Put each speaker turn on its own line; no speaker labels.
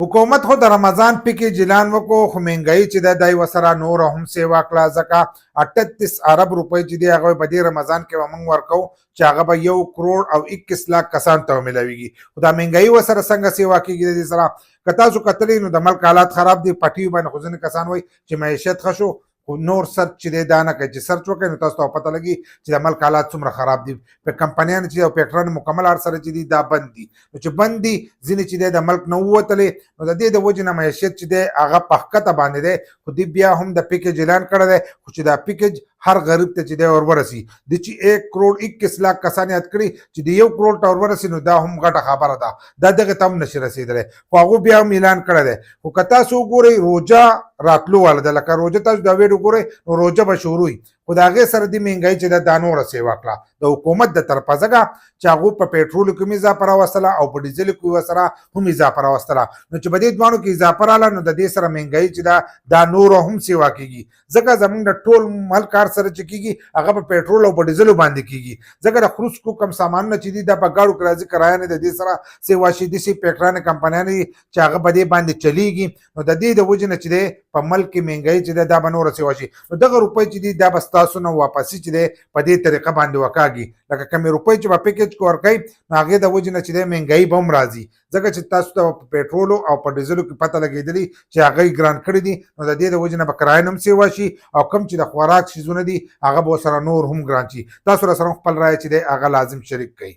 حکومت خو د رمضان پیکیج اعلان وکړو خو مهنګایي چې ده دی ورسره نوره هم سیوا کړه ځکه 38 ارب روپۍ چې دي هغه په دې رمضان کې به موږ ورکوو چې هغه به 1 کروڑ او 21 لاک کسانو ته میلاویږي خو دا مهنګایي ورسره څنګه سیوا کېږي د دې سره که تاسو کتلی نو د ملک حالات خراب دي پټیو باندې خو ځینې کسان وایي چې معیشت ښه شو خو نور سرچ چې دی دا نه کوي چې سرچ وکړئ نو تاسو ته پته لګي چې د ملک حالات څومره خراب دي په کمپنیانو چې او فیکټریانو مکمل هر سره چې دي دا بند دي نو چې بند دي ځینې چې دی د ملک نه ووتلې نو د دې د وجې نه معیشت چې دی هغه په ښکته باندې دی خو دوی بیا هم د پیکیج اعلان کړی دی خو چې دا پیکیج هر غریب ته چې دی ورورسي د چې 1 کروڑ 21 لاک کسان یاد کړي چې د 1 کروڑ ته ورورسي نو دا هم غټه خبره ده دا دغه ته هم نشي رسېدلی خو هغو بیا هم اعلان کړی دی خو که تاسو وګورئ روژه راتلو واله ده لکه روژه تاسو دا ویډیو ګورئ نو روژه به شروع وي خو د هغې سره د مهنګایي چې ده دا نوره سیوا کړه د حکومت د طرفه ځکه چې هغو په پیټرولو کې هم اضافه راوستله او په ډیزلو کې ورسره هم اضافه راوستله نو چې په دې دواړو کې اضافه راغله نو د دې سره مهنګایي چې ده دا نوره هم سیوا کېږي ځکه زموږ د ټول ملک کار سره چې کېږي هغه په پیټرول او په ډیزلو باندې کېږي ځکه د خروج کم سامانونه چې دي دا په ګاډو کې راځي کرایه نه د دې سره سیوا شي داسې فیکټریانې کمپنیانې دي چې هغه په دې باندې چلیږي نو د دې د وجې نه چې دی په ملک کې مهنګایي چې ده دا به نوره سیوا شي نو دغه روپۍ چې دي دا به ستاسو نه واپسي چې دی په دې طریقه باندې وکاږي لکه کمې روپۍ چې په پیکیج کې ورکوي نو هغې د وجې نه چې دی مهنګایي به هم راځي ځکه چې تاسو ته په پیټرولو او په ډیزلو کې پته لګېدلي چې هغه یې ګران کړي دي نو د دې د وجې نه به کرایه هم سیوا شي او کوم چې د خوراک شیزونه دي هغه به ورسره نور هم ګران شي تاسو راسره خپل رایه چې دی هغه لازم شریک کړئ